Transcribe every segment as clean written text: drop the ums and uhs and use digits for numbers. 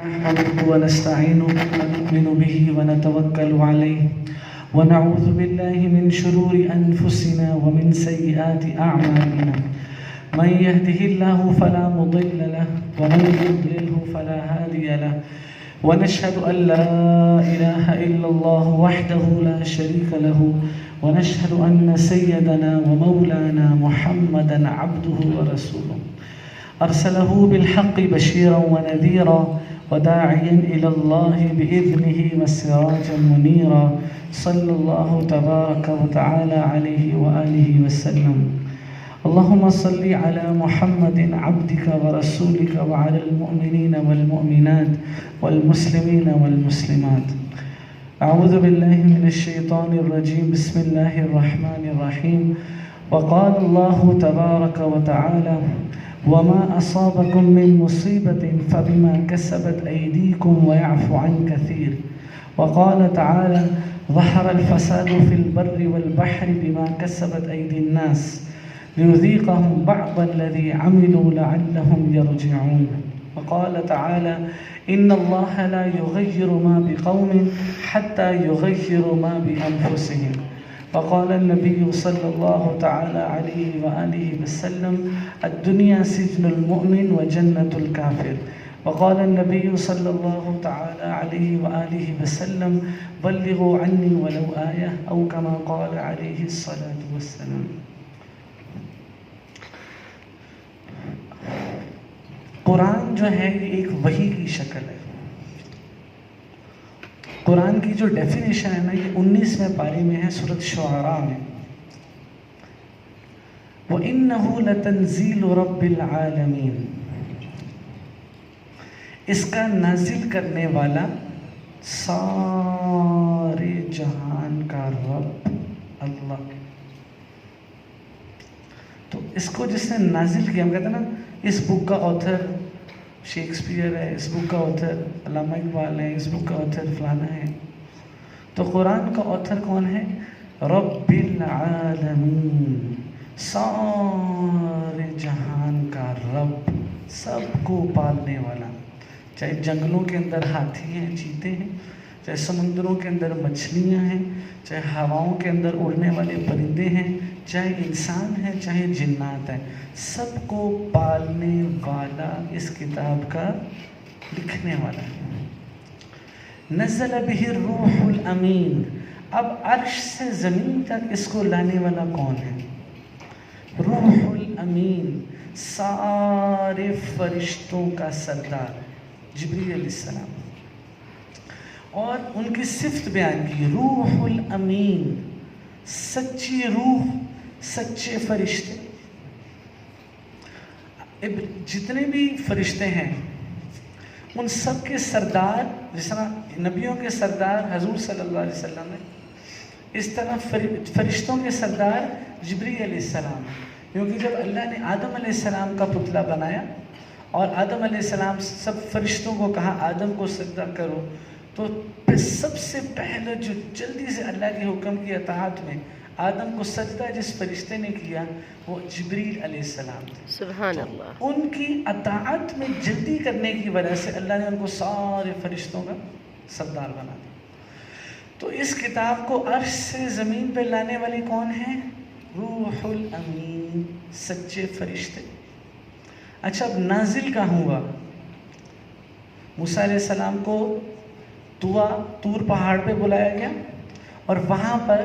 نحمده ونستعينه ونؤمن به ونتوكل عليه ونعوذ بالله من شرور أنفسنا ومن سيئات أعمالنا. من يهده الله فلا مضل له ومن يضلله فلا هادي له. ونشهد أن لا إله إلا الله وحده لا شريك له ونشهد أن سيدنا ومولانا محمدا عبده ورسوله أرسله بالحق بشيرا ونذيرا وداعيا إلى الله بإذنه وسراجا منيرا صلى الله تبارك وتعالى عليه وآله وسلم. اللهم صل على محمد عبدك ورسولك وعلى المؤمنين والمؤمنات والمسلمين والمسلمات. أعوذ بالله من الشيطان الرجيم. بسم الله الرحمن الرحيم. وقال الله تبارك وتعالى: وما أصابكم من مصيبة فبما كسبت أيديكم ويعفو عن كثير. وقال تعالى: ظهر الفساد في البر والبحر بما كسبت أيدي الناس ليذيقهم بعض الذي عملوا لعلهم يرجعون. وقال تعالى: إن الله لا يغير ما بقوم حتى يغيروا ما بأنفسهم. وقال النبي صلى الله تعالى عليه وآله وسلم: الدنيا سجن المؤمن وجنة الكافر. وقال النبي صلى الله تعالى عليه وآله وسلم: بلغوا عني ولو آية أو كما قال عليه الصلاة والسلام. قرآن جو ہے یہ ایک وحی کی شکل ہے. قرآن کی جو ڈیفینیشن ہے نا یہ 19ویں پارے میں ہے سورۃ شعراء میں. وَإِنَّهُ لَتَنزِيلُ رَبِّ الْعَالَمِينَ. اس کا نازل کرنے والا سارے جہان کا رب اللہ. تو اس کو جس نے نازل کیا، ہم کہتے ہیں نا اس بک کا آتھر شیکسپیئر ہے، اس بک کا آتھر علامہ اقبال ہے، اس بک کا آتھر فلانا ہے. تو قرآن کا آتھر کون ہے؟ رب العالمین، سارے جہان کا رب، سب کو پالنے والا. چاہے جنگلوں کے اندر ہاتھی ہیں، چیتے ہیں، چاہے سمندروں کے اندر مچھلیاں ہیں، چاہے ہواؤں کے اندر اڑنے والے پرندے ہیں، چاہے انسان ہیں، چاہے جنات ہیں، سب کو پالنے والا، اس کتاب کا لکھنے والا ہے. نزل بہ الروح الامین. اب عرش سے زمین تک اس کو لانے والا کون ہے؟ روح الامین، سارے فرشتوں کا سردار جبریل علیہ السلام. اور ان کی صفت بیان کی، روح الامین، سچی روح، سچے فرشتے. جتنے بھی فرشتے ہیں ان سب کے سردار، جس طرح نبیوں کے سردار حضور صلی اللہ علیہ وسلم ہے، اس طرح فرشتوں کے سردار جبریل علیہ السلام. کیونکہ جب اللہ نے آدم علیہ السلام کا پتلا بنایا اور آدم علیہ السلام سب فرشتوں کو کہا آدم کو سجدہ کرو، تو سب سے پہلے جو جلدی سے اللہ کے حکم کی اطاعت میں آدم کو سجدہ جس فرشتے نے کیا وہ جبریل علیہ السلام تھے. سبحان اللہ. ان کی اطاعت میں جلدی کرنے کی وجہ سے اللہ نے ان کو سارے فرشتوں کا سردار بنا دیا. تو اس کتاب کو عرش سے زمین پہ لانے والی کون ہے؟ روح الامین، سچے فرشتے. اچھا، اب نازل کہاں ہوا؟ موسیٰ علیہ السلام کو طور پہاڑ پہ بلایا گیا اور وہاں پر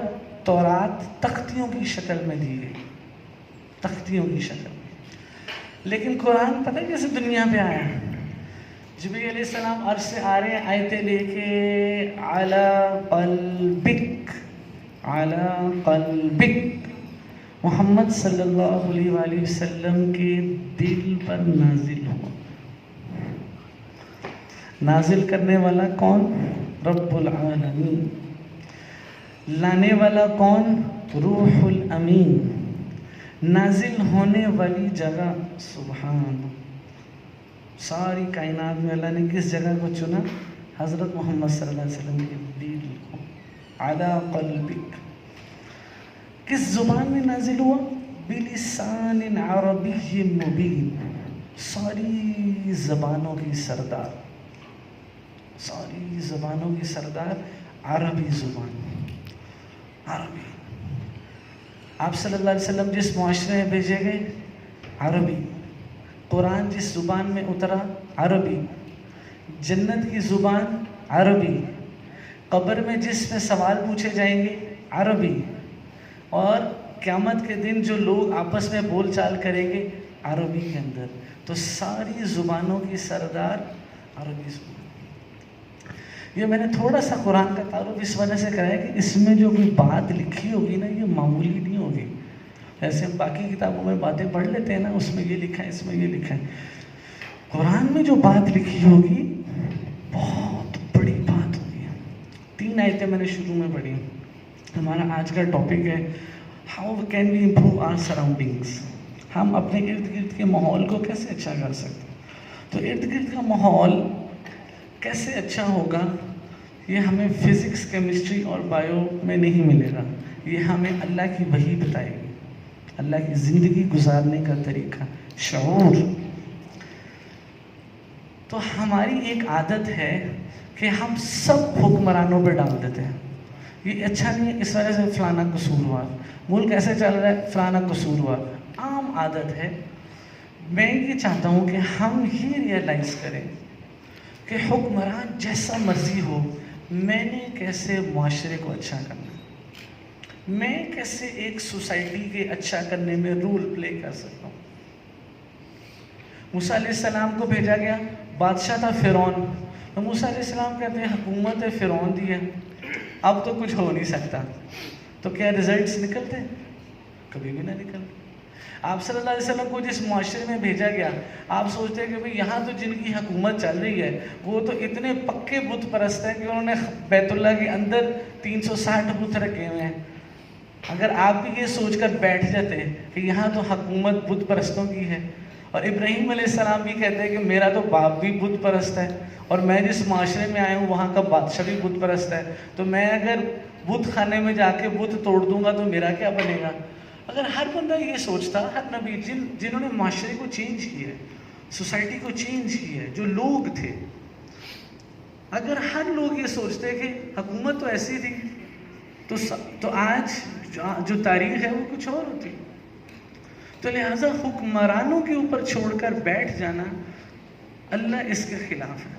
تورات تختیوں کی شکل میں دی گئی، تختیوں کی شکل میں. لیکن قرآن پتہ ہے کیسے دنیا پہ آیا؟ جبریل علیہ السلام عرش سے آ رہے ہیں آیتیں لے کے، علی قلبک، علی قلبک، محمد صلی اللہ علیہ وآلہ وسلم کے دل پر نازل ہوا. نازل کرنے والا کون؟ رب العالمین. لانے والا کون؟ روح الامین. نازل ہونے والی جگہ سبحان. ساری کائنات میں اللہ نے کس جگہ کو چنا؟ حضرت محمد صلی اللہ علیہ وسلم کے دل کو. علی قلبک. کس زبان میں نازل ہوا؟ بلسان عربی مبین. ساری زبانوں کی سردار. ساری زبانوں کی سردار عربی زبان، عربی. آپ صلی اللہ علیہ وسلم جس معاشرے میں بھیجے گئے عربی، قرآن جس زبان میں اترا عربی، جنت کی زبان عربی، قبر میں جس میں سوال پوچھے جائیں گے عربی، اور قیامت کے دن جو لوگ آپس میں بول چال کریں گے عربی کے اندر. تو ساری زبانوں کی سردار عربی زبان. یہ میں نے تھوڑا سا قرآن کا تعارف اس وجہ سے کرایا کہ اس میں جو کوئی بات لکھی ہوگی نا یہ معمولی نہیں ہوگی. ایسے ہم باقی کتابوں میں باتیں پڑھ لیتے ہیں نا، اس میں یہ لکھا ہے، اس میں یہ لکھا ہے. قرآن میں جو بات لکھی ہوگی بہت بڑی بات ہوگی. 3 آیتیں میں نے شروع میں پڑھی. ہمارا آج کا ٹاپک ہے how can we improve our surroundings. ہم اپنے ارد گرد کے ماحول کو کیسے اچھا کر سکتے ہیں. تو ارد گرد کا ماحول کیسے اچھا ہوگا یہ ہمیں فزکس، کیمسٹری اور بایو میں نہیں ملے گا. یہ ہمیں اللہ کی وحی بتائے گی، اللہ کی زندگی گزارنے کا طریقہ، شعور. تو ہماری ایک عادت ہے کہ ہم سب حکمرانوں پہ ڈال دیتے ہیں. یہ اچھا نہیں ہے، اس وجہ سے فلانا قصوروار، ملک ایسے چل رہا ہے فلانا قصوروار. عام عادت ہے. میں یہ چاہتا ہوں کہ ہم یہ ریئلائز کریں کہ حکمران جیسا مرضی ہو، میں نے کیسے معاشرے کو اچھا کرنا، میں کیسے ایک سوسائٹی کے اچھا کرنے میں رول پلے کر سکتا ہوں. موسیٰ علیہ السلام کو بھیجا گیا، بادشاہ تھا فرعون. تو موسیٰ علیہ السلام کہتے ہیں حکومت فرعون دی ہے، اب تو کچھ ہو نہیں سکتا. تو کیا رزلٹس نکلتے؟ کبھی بھی نہ نکلتے. آپ صلی اللہ علیہ وسلم کو جس معاشرے میں بھیجا گیا، آپ سوچتے ہیں کہ بھئی یہاں تو جن کی حکومت چل رہی ہے وہ تو اتنے پکے بت پرست ہیں کہ انہوں نے بیت اللہ کے اندر 360 بت رکھے ہوئے ہیں. اگر آپ بھی یہ سوچ کر بیٹھ جاتے ہیں کہ یہاں تو حکومت بت پرستوں کی ہے، اور ابراہیم علیہ السلام بھی کہتے ہیں کہ میرا تو باپ بھی بت پرست ہے، اور میں جس معاشرے میں آیا ہوں وہاں کا بادشاہ بھی بت پرست ہے، تو میں اگر بت خانے میں جا کے بت توڑ دوں گا تو میرا کیا بنے گا. اگر ہر بندہ یہ سوچتا، ہر نبی جنہوں نے معاشرے کو چینج کیا ہے، سوسائٹی کو چینج کیا ہے، جو لوگ تھے، اگر ہر لوگ یہ سوچتے کہ حکومت تو ایسی تھی تو آج جو تاریخ ہے وہ کچھ اور ہوتی. تو لہٰذا حکمرانوں کے اوپر چھوڑ کر بیٹھ جانا اللہ اس کے خلاف ہے.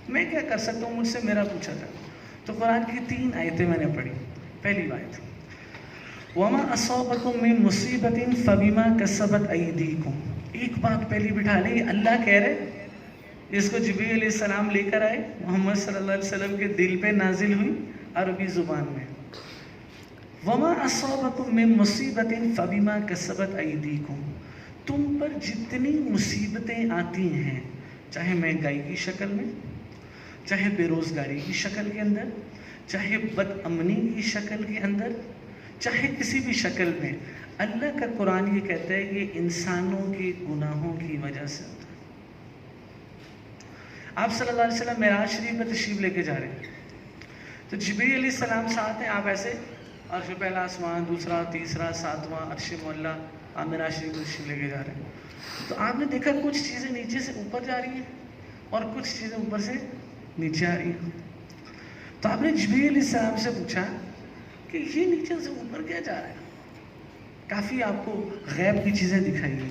میں کیا کر سکتا ہوں، مجھ سے میرا پوچھا جائے. تو قرآن کی 3 آیتیں میں نے پڑھی. پہلی آیت وَمَا أَصَابَكُم مِّن مُّصِيبَةٍ فَبِمَا كَسَبَتْ أَيْدِيكُمْ. ایک بات پہلی بٹھا لیں، اللہ کہہ رہے، اس کو جبریل علیہ السلام لے کر آئے، محمد صلی اللہ علیہ وسلم کے دل پہ نازل ہوئی عربی زبان میں. وَمَا أَصَابَكُم مِّن مُّصِيبَةٍ فَبِمَا كَسَبَتْ أَيْدِيكُمْ. تم پر جتنی مصیبتیں آتی ہیں، چاہے مہنگائی کی شکل میں، چاہے بے روزگاری کی شکل کے اندر، چاہے بد امنی کی شکل کے اندر، چاہے کسی بھی شکل میں، اللہ کا قرآن یہ کہتا ہے کہ انسانوں کے گناہوں کی وجہ سے ہوتا ہے. آپ صلی اللہ علیہ وسلم معراج شریف میں تشریف لے کے جا رہے ہیں، تو جبریل علیہ السلام ساتھ ہیں. آپ ایسے عرش پہلا آسمان، دوسرا، تیسرا، 7واں عرش معلیٰ، آپ معراج شریف میں تشریف لے کے جا رہے ہیں. تو آپ نے دیکھا کچھ چیزیں نیچے سے اوپر جا رہی ہیں اور کچھ چیزیں اوپر سے نیچے آ رہی ہیں. تو آپ نے جبریل علیہ السلام سے پوچھا کہ یہ نیچے سے اوپر کیا جا رہا ہے. کافی آپ کو غیب کی چیزیں دکھائی ہیں،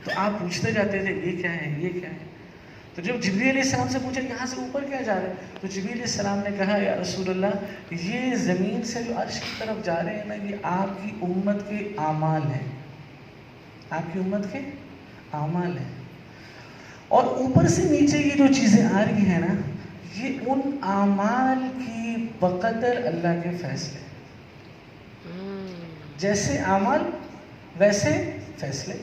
تو آپ پوچھتے جاتے تھے یہ کیا ہے، یہ کیا ہے. تو جب جبریل علیہ السلام سے پوچھا یہاں سے اوپر کیا جا رہا ہے، تو جبریل علیہ السلام نے کہا یا رسول اللہ، یہ زمین سے جو عرش کی طرف جا رہے ہیں نا، یہ آپ کی امت کے اعمال ہیں، آپ کی امت کے اعمال ہیں. اور اوپر سے نیچے یہ جو چیزیں آ رہی ہیں نا، یہ ان اعمال کی بقدر اللہ کے فیصلے، جیسے اعمال ویسے فیصلے.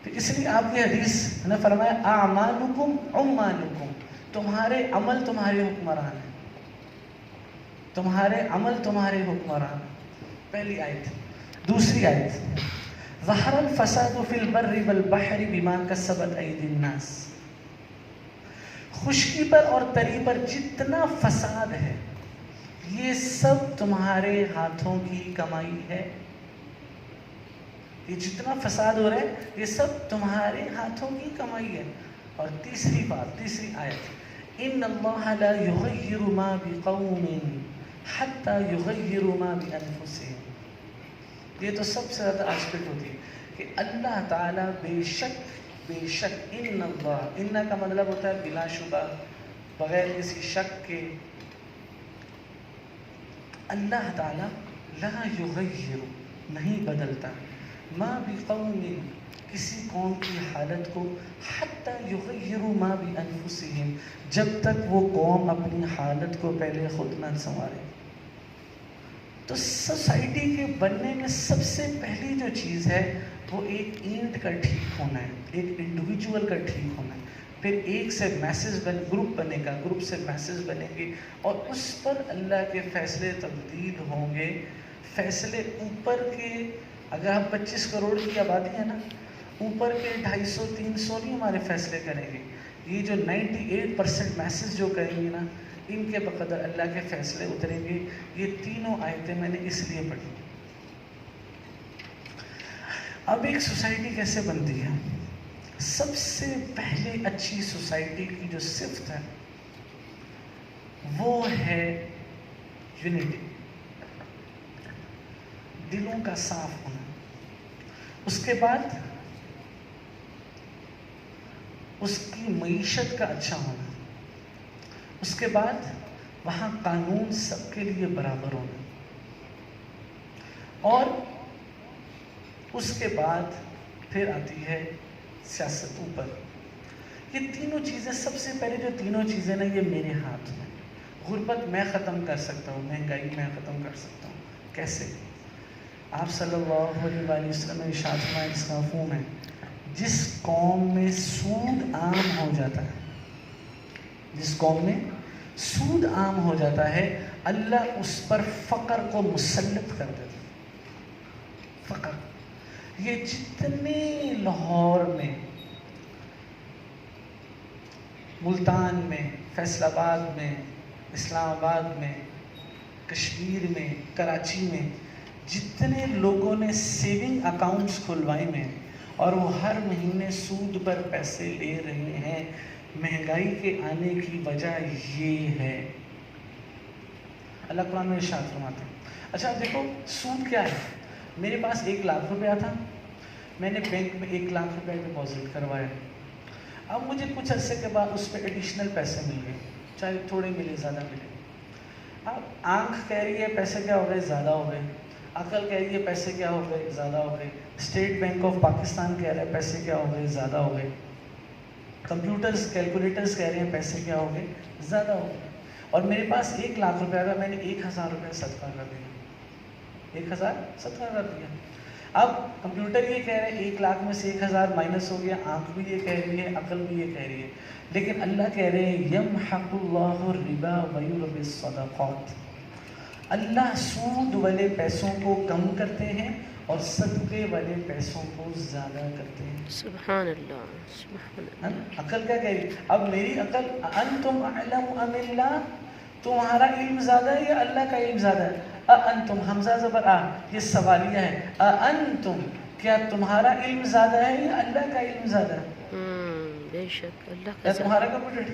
تو اس لیے آپ کی حدیث نے فرمایا اعمالکم عمالکم، تمہارے عمل تمہارے حکمران ہیں، تمہارے عمل تمہارے حکمران. پہلی آیت. دوسری آیت ظہر الفساد فی البر والبحر بما کسبت ایدی الناس. خشکی پر اور تری پر جتنا فساد ہے یہ سب تمہارے ہاتھوں کی کمائی ہے. یہ جتنا فساد ہو رہا ہے یہ سب تمہارے ہاتھوں کی کمائی ہے. اور تیسری بات، تیسری آیت ان اللہ لا یغیر ما بقوم حتی یغیروا ما بانفسهم. یہ تو سب سے زیادہ آسپیکٹ ہوتی ہے کہ اللہ تعالیٰ بے شک ان اللہ، ان کا مطلب ہوتا ہے بلا شبہ، بغیر کسی شک کے. اللہ تعالیٰ لا یغیر نہیں بدلتا ما بقوم کسی قوم کی حالت کو حتی یغیروا ما بانفسهم جب تک وہ قوم اپنی حالت کو پہلے خود نہ سنوارے. تو سوسائٹی کے بننے میں سب سے پہلی جو چیز ہے وہ ایک اینٹ کا ٹھیک ہونا ہے، ایک انڈیویجول کا ٹھیک ہونا ہے. پھر ایک سے میسج گروپ بنے گا، گروپ سے میسج بنے گی، اور اس پر اللہ کے فیصلے تبدیل ہوں گے. فیصلے اوپر کے، اگر ہم 25 کروڑ کی آبادی ہے نا، اوپر کے 250-300 نہیں ہمارے فیصلے کریں گے. یہ جو 98% میسج جو کریں گے نا، ان کے بقدر اللہ کے فیصلے اتریں گے. یہ تینوں آیتیں میں نے اس لیے پڑھی. اب ایک سوسائٹی کیسے بنتی ہے؟ سب سے پہلے اچھی سوسائٹی کی جو صفت ہے وہ ہے یونٹی، دلوں کا صاف ہونا. اس کے بعد اس کی معیشت کا اچھا ہونا. اس کے بعد وہاں قانون سب کے لیے برابر ہونا. اور اس کے بعد پھر آتی ہے سیاست اوپر. یہ تینوں چیزیں، سب سے پہلے جو تینوں چیزیں نا، یہ میرے ہاتھ میں. غربت میں ختم کر سکتا ہوں، مہنگائی میں ختم کر سکتا ہوں. کیسے؟ آپ صلی اللہ علیہ وآلہ وسلم نے ارشاد فرمایا، اس کا مفہوم ہے جس قوم میں سود عام ہو جاتا ہے، جس قوم میں سود عام ہو جاتا ہے، اللہ اس پر فقر کو مسلط کر دیتا ہے. فقر، یہ جتنے لاہور میں، ملتان میں، فیصل آباد میں، اسلام آباد میں، کشمیر میں، کراچی میں جتنے لوگوں نے سیونگ اکاؤنٹس کھلوائے میں اور وہ ہر مہینے سود پر پیسے لے رہے ہیں، مہنگائی کے آنے کی وجہ یہ ہے. اللہ قرآن میں ارشاد فرماتے ہیں. اچھا دیکھو سود کیا ہے. میرے پاس 1 لاکھ روپیہ تھا، میں نے بینک میں 1 لاکھ روپے ڈپازٹ کروایا. اب مجھے کچھ عرصے کے بعد اس پہ ایڈیشنل پیسے مل گئے، چاہے تھوڑے ملے زیادہ ملے. اب آنکھ کہہ رہی ہے پیسے کیا ہو گئے، زیادہ ہو گئے. عقل کہہ رہی ہے پیسے کیا ہو گئے، زیادہ ہو گئے. اسٹیٹ بینک آف پاکستان کہہ رہا ہے پیسے کیا ہو گئے، زیادہ ہو گئے. کمپیوٹرز، کیلکولیٹرز کہہ رہے ہیں پیسے کیا ہو گئے، زیادہ ہو گئے. اور میرے پاس 1 لاکھ روپے کا، میں نے 1000 روپے صدقہ کر دیا. 1000 صدقہ کر دیا. اب کمپیوٹر یہ کہہ رہے ہیں 1 لاکھ میں سے 1000 مائنس ہو گیا، آنکھ بھی یہ کہہ رہی ہے، عقل بھی یہ کہہ رہی ہے. لیکن اللہ کہہ رہے ہیں یمحق اللہ الربا ویربی الصدقات. اللہ سود والے پیسوں کو کم کرتے ہیں اور صدقے والے پیسوں کو زیادہ کرتے ہیں. سبحان اللہ، سبحان اللہ. عقل کیا کہہ رہی؟ اب میری عقل، انتم اعلم ام اللہ، تمہارا علم زیادہ ہے یا اللہ کا علم زیادہ ہے؟ انتم، حمزہ زبر آ، یہ سوالیہ ہے. انتم، کیا تمہارا علم زیادہ ہے یا اللہ کا علم زیادہ ہے؟ بے شک اللہ کا. تمہارا کمپیوٹر.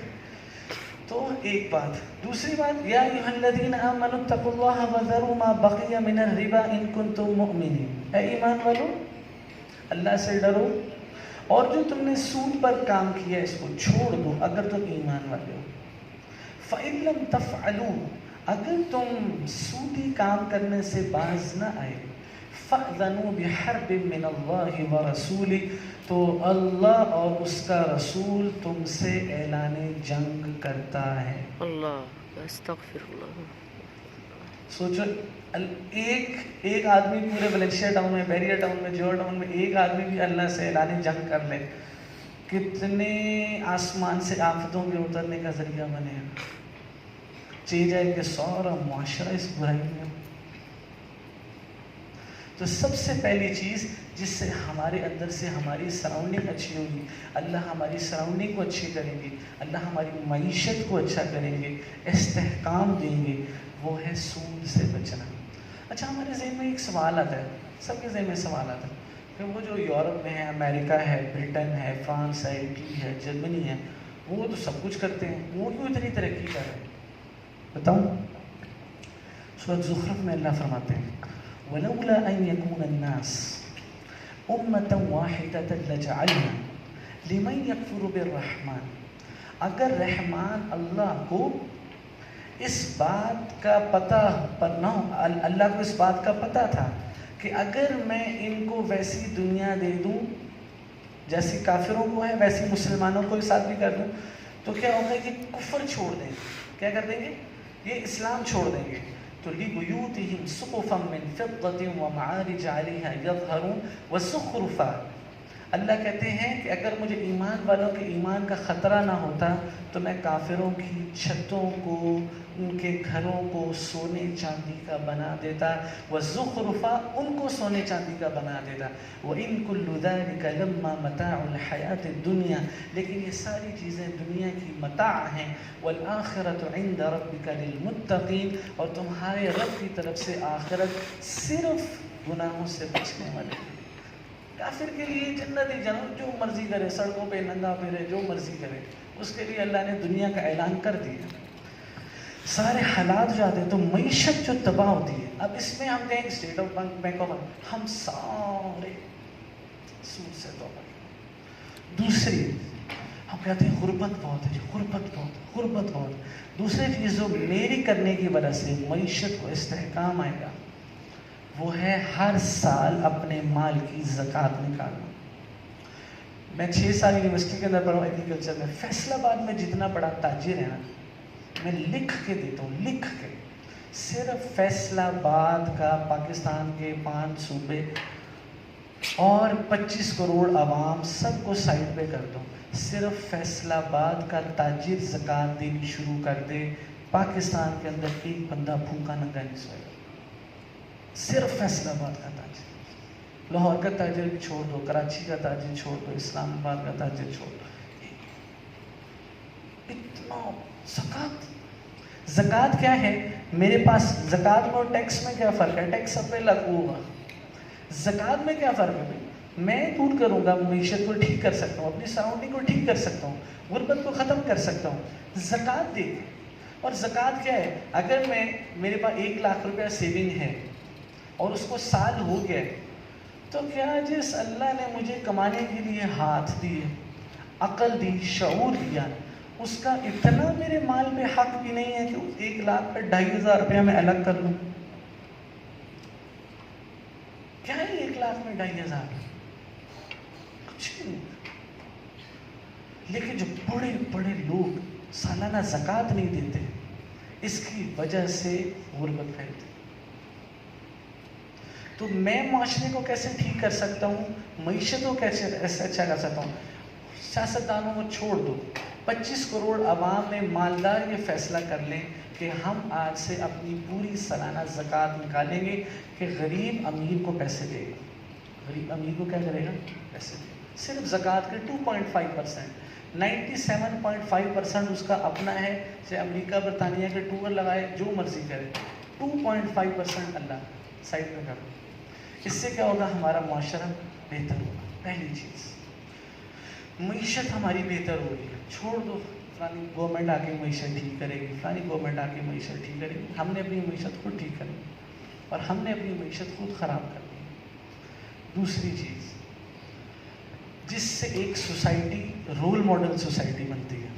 تو ایک بات. دوسری بات، یا ایھا الذین آمنوا اتقوا اللہ وذروا ما بقی من الربا ان کنتم مؤمنین. اے ایمان والو، اللہ سے ڈرو اور جو تم نے سود پر کام کیا اس کو چھوڑ دو اگر تم ایمان والے ہو. فإن لم تفعلوا، اگر تم سودی کام کرنے سے باز نہ آئے، فأذنوا بحرب من اللہ ورسولہ، تو اللہ اور اس کا رسول تم سے اعلان جنگ کرتا ہے. اللہ، استغفر اللہ. سوچو، ایک آدمی پورے ولیکشیا ٹاؤن میں، بیریا ٹاؤن میں، جوہر ٹاؤن میں ایک آدمی بھی اللہ سے اعلان جنگ کر لے، کتنے آسمان سے آفتوں کے اترنے کا ذریعہ بنے گا. چیز ہے کہ سارا معاشرہ اس برائی میں. تو سب سے پہلی چیز جس سے ہمارے اندر سے ہماری سراؤنڈنگ اچھی ہوگی، اللہ ہماری سراؤنڈنگ کو اچھی کریں گے، اللہ ہماری معیشت کو اچھا کریں گے، استحکام دیں گے، وہ ہے سود سے بچنا. اچھا ہمارے ذہن میں ایک سوال آتا ہے، سب کے ذہن میں سوال آتا ہے کہ وہ جو یورپ میں ہے، امریکہ ہے، برٹن ہے، فرانس ہے، اٹلی ہے، جرمنی ہے، وہ تو سب کچھ کرتے ہیں، وہ کیوں اتنی ترقی کر رہے ہیں؟ بتاؤں؟ سورۃ زخرف میں اللہ فرماتے ہیں وَلَوْلَا أَن يَكُونَ النَّاسُ أُمَّةً وَاحِدَةً لَجَعَلْنَا لِمَن يَكْفُرُ بِالرَّحْمَنِ، اگر رحمان اللہ کو اس بات کا پتہ نہ، اللہ کو اس بات کا پتہ تھا کہ اگر میں ان کو ویسی دنیا دے دوں جیسی کافروں کو ہے ویسی مسلمانوں کو ساتھ بھی کر دوں، تو کیا ہوگا کہ کفر چھوڑ دیں گے، کیا کر دیں گے؟ یہ اسلام چھوڑ دیں گے. تو لِبُيُوتِهِمْ سُقُفًا مِّن فِضَّةٍ وَمَعَارِجَ عَلَيْهَا يَظْهَرُونَ وَزُخْرُفًا. اللہ کہتے ہیں کہ اگر مجھے ایمان والوں کے ایمان کا خطرہ نہ ہوتا تو میں کافروں کی چھتوں کو، ان کے گھروں کو سونے چاندی کا بنا دیتا، وَزُخْرُفًا، ان کو سونے چاندی کا بنا دیتا. وَإِن كُلُّ ذَلِكَ لَمَّا مَتَاعُ الْحَيَاةِ الدُّنْيَا، لیکن یہ ساری چیزیں دنیا کی متاع ہیں. وَالْآخِرَةُ عِنْدَ رَبِّكَ لِلْمُتَّقِينَ، اور تمہارے رب کی طرف سے آخرت صرف گناہوں سے بچنے والے. کافر کے لیے جنت ہی جنت، جو مرضی کرے، سڑکوں پہ ننگا پھرے، جو مرضی کرے، اس کے لیے اللہ نے دنیا کا اعلان کر دیا. سارے حالات جاتے ہیں تو معیشت جو تباہ ہوتی ہے. اب اس میں ہم کہیں اسٹیٹ آف بینک آف، ہم سارے سود سے توبہ کریں. دوسری ہم کہتے ہیں غربت بہت ہے، غربت بہت. دوسری چیز جو میری کرنے کی وجہ سے معیشت کو استحکام آئے گا وہ ہے ہر سال اپنے مال کی زکوٰۃ نکالنا. میں 6 سال یونیورسٹی کے اندر پڑھا ایگریکلچر میں. فیصل آباد میں جتنا بڑا تاجر ہے نا، میں لکھ کے دیتا ہوں، لکھ کے. صرف فیصل آباد کا، پاکستان کے 5 صوبے اور 25 کروڑ عوام، سب کو سائڈ پہ کر دو. صرف فیصل آباد کا تاجر زکوٰۃ دینی شروع کر دے، پاکستان کے اندر ایک بندہ بھوکا ننگا نہیں سوئے گا. صرف فیصل آباد کا تاجر. لاہور کا تاجر بھی چھوڑ دو، کراچی کا تاجر چھوڑ دو، اسلام آباد کا تاجر چھوڑ دو. اتنا زکوٰۃ کیا ہے میرے پاس؟ زکوٰۃ اور ٹیکس میں کیا فرق ہے؟ ٹیکس سب پہ لاگو ہوگا، زکوٰۃ میں کیا فرق ہے؟ میں دور کروں گا، معیشت کو ٹھیک کر سکتا ہوں، اپنی سراؤنڈنگ کو ٹھیک کر سکتا ہوں، غربت کو ختم کر سکتا ہوں زکوٰۃ دے کے. اور زکوٰۃ کیا ہے؟ اگر میرے پاس 1 لاکھ روپیہ سیونگ ہے اور اس کو سال ہو گیا، تو کیا جس اللہ نے مجھے کمانے کے لیے ہاتھ دیے، عقل دی، شعور دیا، اس کا اتنا میرے مال پہ حق بھی نہیں ہے کہ 1 لاکھ پہ 2,500 روپیہ میں الگ کر لوں؟ کیا ہے 1 لاکھ میں 2,500؟ کچھ نہیں. لیکن جو بڑے بڑے لوگ سالانہ زکوٰۃ نہیں دیتے، اس کی وجہ سے غربت پھیلتی. تو میں معاشرے کو کیسے ٹھیک کر سکتا ہوں، معیشت کو کیسے اچھا کر سکتا ہوں؟ سیاستدانوں کو چھوڑ دو. 25 کروڑ عوام میں مالدار یہ فیصلہ کر لیں کہ ہم آج سے اپنی پوری سالانہ زکوٰۃ نکالیں گے کہ غریب امیر کو پیسے دے گا. غریب امیر کو کیا کرے گا؟ پیسے دے گا. صرف زکوٰۃ کے 2.5%، 97.5% اس کا اپنا ہے. چاہے امریکہ برطانیہ کے ٹور لگائے، جو مرضی کرے. 2.5% اللہ سائڈ میں کرو. اس سے کیا ہوگا؟ ہمارا معاشرہ بہتر ہوگا. پہلی چیز معیشت ہماری بہتر ہوگی. چھوڑ دو فلانی گورنمنٹ آ کے معیشت ٹھیک کرے گی، فلانی گورنمنٹ آ کے معیشت ٹھیک کرے گی. ہم نے اپنی معیشت خود ٹھیک کرنی اور ہم نے اپنی معیشت خود خراب کرنی. دوسری چیز جس سے ایک سوسائٹی رول ماڈل سوسائٹی بنتی ہے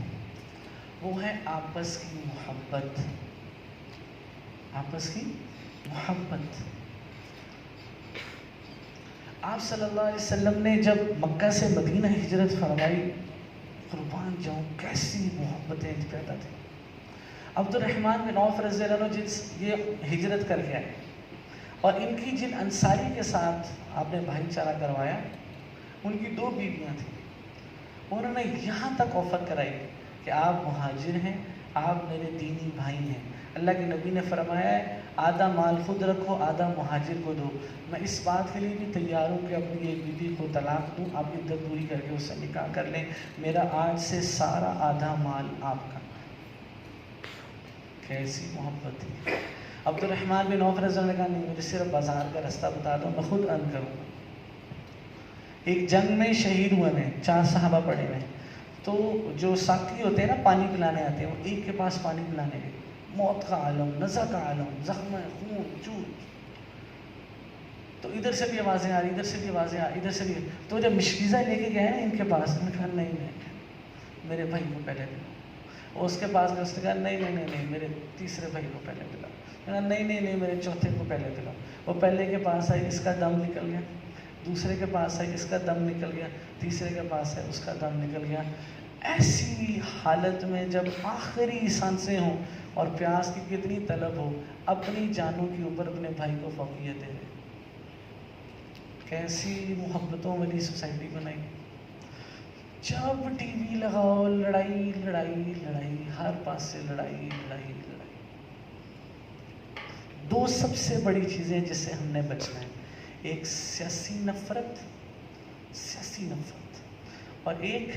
وہ ہے آپس کی محبت. آپس کی محبت. آپ صلی اللہ علیہ وسلم نے جب مکہ سے مدینہ ہجرت فرمائی، قربان جاؤں کیسی محبتیں پیدا تھیں. عبد الرحمن بن عوف رضی اللہ عنہ جن یہ ہجرت کر کے آئے اور ان کی جن انصاری کے ساتھ آپ نے بھائی چارہ کروایا، ان کی 2 بیویاں تھیں. انہوں نے یہاں تک آفر کرائی کہ آپ مہاجر ہیں، آپ میرے دینی بھائی ہیں. اللہ کے نبی نے فرمایا ہے آدھا مال خود رکھو، آدھا مہاجر کو دو. میں اس بات کے لیے بھی تیار ہوں کہ اپنی ایک بیوی کو طلاق دوں، آپ عدت پوری کر کے اس سے نکاح کر لیں. میرا آج سے سارا آدھا مال آپ کا. کیسی محبت تھی. عبد الرحمن بن عوف رضی اللہ عنہ نے کہا نہیں، مجھے صرف بازار کا راستہ بتا دو، میں خود ارن کروں گا. ایک جنگ میں شہید ہوئے ہیں، 4 صحابہ پڑے ہوئے ہیں. تو جو ساتھی ہوتے ہیں نا پانی پلانے آتے ہیں، وہ ایک کے پاس پانی پلانے گئے، موت کا عالم، نزع کا عالم، زخم، خون، چوٹ، تو ادھر سے بھی آوازیں آ رہی، ادھر سے بھی آوازیں آ رہی، ادھر سے بھی. تو جب مشکیزہ لے کے گئے نا ان کے پاس، انہوں نے کہا نہیں میرے بھائی کو پہلے دلاؤ. اور اس کے پاس گئے، اس نے کہا نہیں میرے تیسرے بھائی کو پہلے دلاؤ. کہا نہیں میرے چوتھے کو پہلے دلاؤ. وہ پہلے کے پاس آئی، اس کا دم نکل گیا. دوسرے کے پاس آئی، اس کا دم نکل گیا. تیسرے کے پاس ہے، اس کا دم نکل گیا. ایسی حالت میں جب آخری سانسیں ہوں اور پیاس کی کتنی طلب ہو، اپنی جانوں کے اوپر اپنے بھائی کو فوقیت دے رہے. کیسی محبتوں والی سوسائٹی بنائی. جب ٹی وی لگاؤ، لڑائی، ہر پاس سے لڑائی. دو سب سے بڑی چیزیں جس سے ہم نے بچنا ہے، ایک سیاسی نفرت اور ایک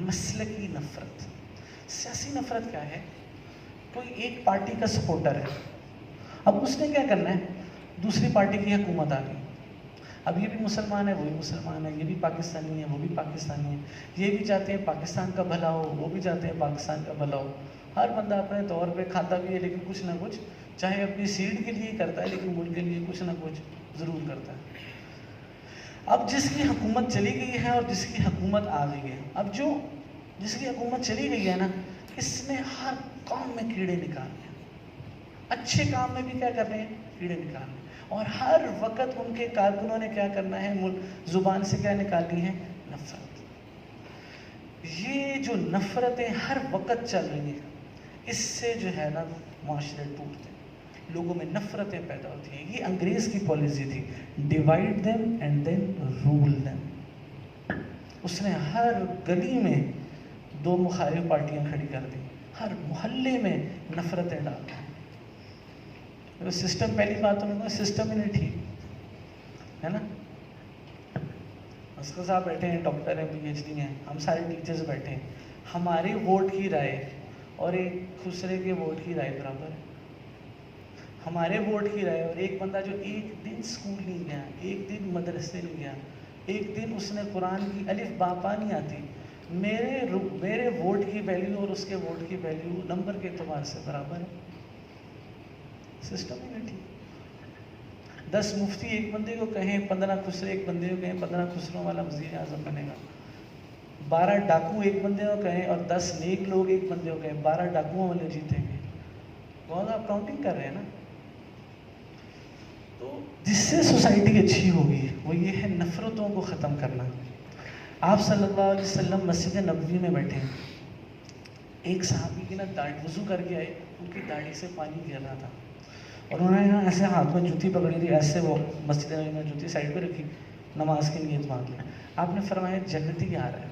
مسلکی نفرت. سیاسی نفرت کیا ہے؟ کوئی ایک پارٹی کا سپورٹر ہے، اب اس نے کیا کرنا ہے، دوسری پارٹی کی حکومت آ گئی. اب یہ بھی مسلمان ہے، وہ بھی مسلمان ہے، یہ بھی پاکستانی ہے، وہ بھی پاکستانی ہے، یہ بھی چاہتے ہیں پاکستان کا بھلا ہو، وہ بھی چاہتے ہیں پاکستان کا بھلا ہو. ہر بندہ اپنے طور پہ کھاتا بھی ہے، لیکن کچھ نہ کچھ، چاہے اپنی سیٹ کے لیے کرتا ہے لیکن ملک کے لیے کچھ نہ کچھ ضرور کرتا ہے. اب جس کی حکومت چلی گئی ہے اور جس کی حکومت آ گئی ہے، اب جس کی حکومت چلی گئی ہے نا، اس نے ہر کام میں کیڑے نکالنے ہیں. اچھے کام میں بھی کیا کر رہے ہیں؟ کیڑے نکالنے. اور ہر وقت ان کے کارکنوں نے کیا کرنا ہے؟ زبان سے کیا نکالنی ہے؟ نفرت. یہ جو نفرتیں ہر وقت چل رہی ہیں، اس سے جو ہے نا معاشرے ٹوٹتے ہیں، لوگوں میں نفرتیں پیدا ہوتی ہیں. یہ انگریز کی پالیسی تھی، divide them and then rule them. اس نے ہر گلی میں دو مخالف پارٹیاں کھڑی کر دی، ہر محلے میں نفرتیں ڈال دی. سسٹم، پہلی بات تو میں سسٹم ہی نہیں ٹھیک ہے نا. اسکر صاحب بیٹھے ہیں، ڈاکٹر ہیں، پی ایچ ڈی ہیں، ہم سارے ٹیچرز بیٹھے ہیں. ہمارے ووٹ کی رائے اور ایک دوسرے کے ووٹ کی رائے برابر ہے. ہمارے ووٹ کی رائے اور ایک بندہ جو ایک دن اسکول نہیں گیا، ایک دن مدرسے نہیں گیا، ایک دن اس نے قرآن کی الف با پا نہیں آتی، میرے ووٹ کی ویلیو اور اس کے ووٹ کی ویلیو نمبر کے اعتبار سے برابر ہے. سسٹم ہی نہیں ٹھیک. 10 مفتی ایک بندے کو کہیں، 15 خسرے ایک بندے کو کہیں، 15 خسروں والا وزیر اعظم بنے گا. 12 ڈاکو ایک بندے کو کہیں اور 10 نیک لوگ ایک بندے کو کہیں، 12 ڈاکوؤں والے جیتیں گے. بہت آپ کاؤنٹنگ کر رہے ہیں نا. تو جس سے سوسائٹی اچھی ہوگی وہ یہ ہے نفرتوں کو ختم کرنا. آپ صلی اللہ علیہ وسلم مسجد نبوی میں بیٹھے ہیں، ایک صحابی کی نا وضو کر کے آئے، ان کی داڑھی سے پانی گر رہا تھا اور انہوں نے ایسے ہاتھ میں جوتی پکڑی تھی، ایسے وہ مسجد نبوی میں جوتی سائڈ پہ رکھی، نماز کی نیت مانگ لی. آپ نے فرمایا جنتی آ رہا ہے.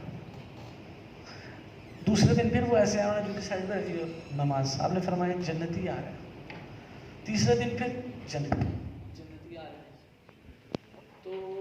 دوسرے دن پھر وہ ایسے آیا، انہوں نے جوتی سائڈ پہ رکھی نماز. آپ نے فرمایا جنتی آ رہا ہے. تیسرے دن پھر جنتی آ رہا ہے. تو